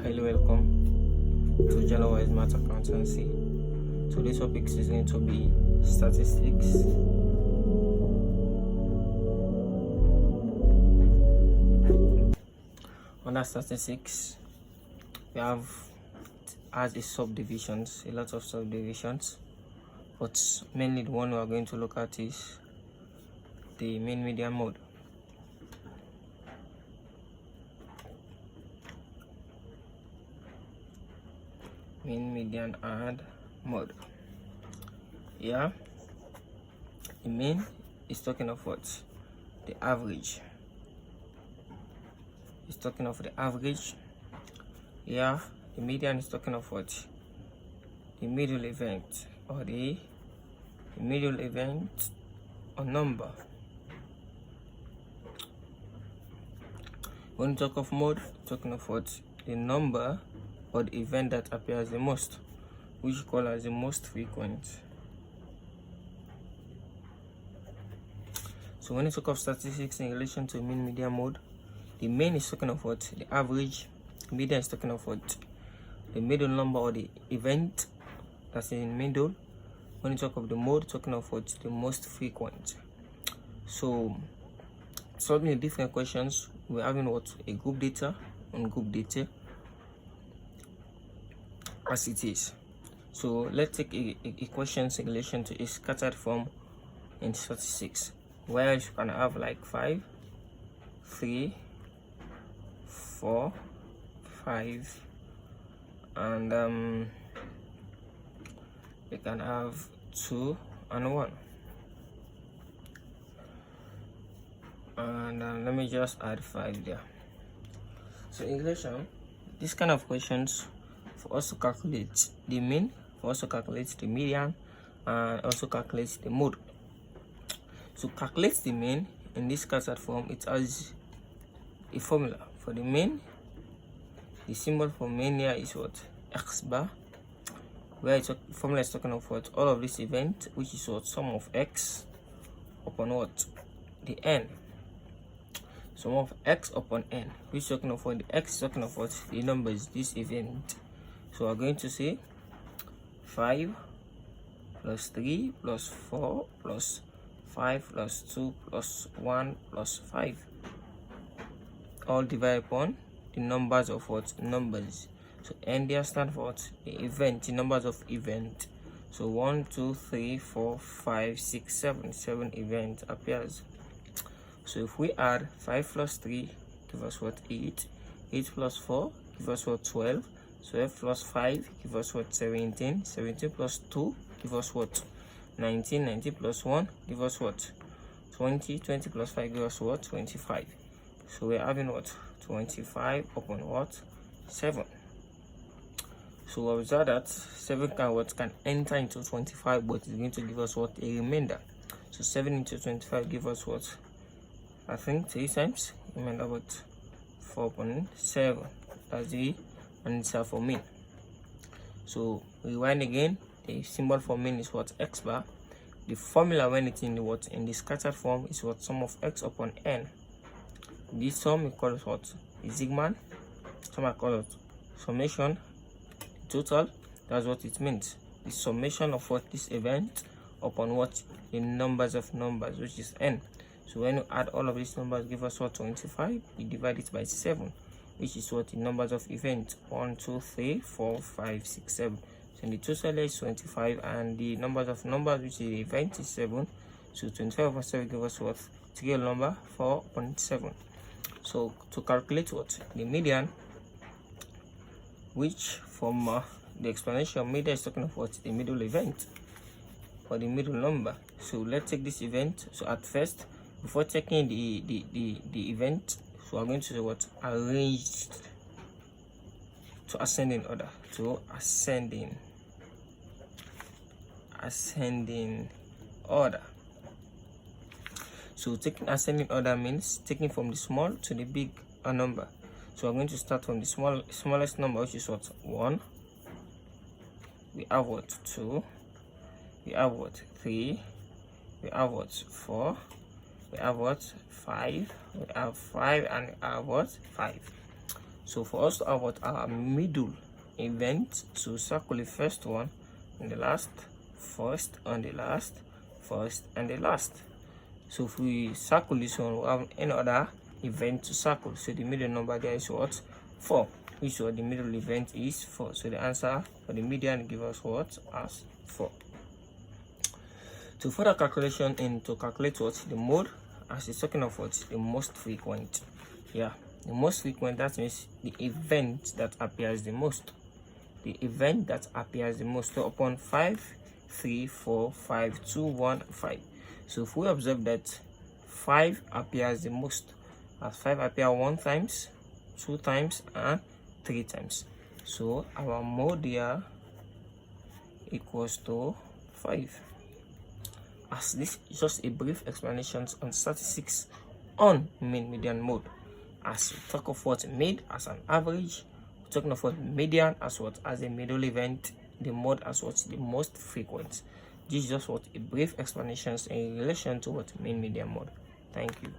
highly welcome to Generalized Math Accountancy. Today's topic is going to be statistics. Under statistics, we have as a subdivisions, a lot of subdivisions, but mainly the one we are going to look at is the mean median mode. Mean, median, and mode. Yeah, the mean is talking of what? The average. It's talking of the average. Yeah, the median is talking of what? The middle event, or the middle event or number. When you talk of mode, talking of what? The number or the event that appears the most, which we call as the most frequent. So when you talk of statistics in relation to mean, median, mode, the mean is talking of what? The average. Median is talking of what? The middle number or the event that's in middle. When you talk of the mode, talking of what? The most frequent. So solving the different questions, we're having what? A group data and group data as it is. So let's take a question in relation to a scattered form in statistics, where you can have like 5, 3, 4, 5, and you can have 2 and 1. And let me just add 5 there. So in relation, this kind of questions, for us to calculate the mean, for us to calculate the median, and also calculate the mode. So calculate the mean in this scattered form, it has a formula. For the mean, the symbol for mean here is what? X bar, where it's formula is talking of what? All of this event, which is what? Sum of x upon what? The n. Sum of x upon n, which is talking of what? The x is talking of what? The numbers, this event. So we're going to say 5 plus 3 plus 4 plus 5 plus 2 plus 1 plus 5, all divided upon the numbers of what? Numbers. So n there stands for what? The event, the numbers of event. So 1, 2, 3, 4, 5, 6, 7, 7 events appears. So if we add 5 plus 3 give us what? 8, 8 plus 4 give us what? 12, 12 plus 5 give us what? 17, 17 plus 2 give us what? 19, 19 plus 1 give us what? 20, 20 plus 5 give us what? 25. So we're having what? 25 upon what? 7. So we observe that 7 can enter into 25, but it's going to give us what? A remainder. So 7 into 25 give us what? I think 3 times remainder, what? 4.7. That's the answer for mean. So rewind again. The symbol for mean is what? X bar. The formula when it's in the what? In the scattered form is what? Sum of x upon n. This sum we call it what? The sigma. Some I call it summation. Total. That's what it means. The summation of what? This event upon what? The numbers of numbers, which is n. So when you add all of these numbers, give us what? 25. We divide it by 7, which is what? The numbers of events. 1, 2, 3, 4, 5, 6, 7. So the total is 25, and the numbers of numbers, which is the event, is 7. So 25 over 7 give us what? The real number 4.7. So to calculate what? The median, which from the explanation, median is talking of what? The middle event or the middle number. So let's take this event. So at first, before taking the event, so I'm going to say what? Arranged to ascending order. To ascending order. So taking ascending order means taking from the small to the big number. So I'm going to start from the smallest number, which is what? 1. We have what? 2. We have what? 3. We have what? 4. We have what? 5. We have 5, and we have what? 5. So for us to have what our middle event, to circle the first one and the last, first and the last, first and the last. So if we circle this one, we have any other event to circle. So the middle number there is what? 4. Which what the middle event is 4. So the answer for the median give us what? As 4. To further calculation and to calculate what? The mode, as it's talking of what? The most frequent. Yeah, the most frequent, that means the event that appears the most. The event that appears the most. So upon 5, 3, 4, 5, 2, 1, 5. So if we observe that 5 appears the most, as 5 appear 1 times, 2 times, and 3 times. So our mode here equals to 5. As this is just a brief explanation on statistics on mean, median, mode. As we talk of what made as an average, we're talking of what median as what as a middle event, the mode as what's the most frequent. This is just what a brief explanations in relation to what mean, median, mode. Thank you.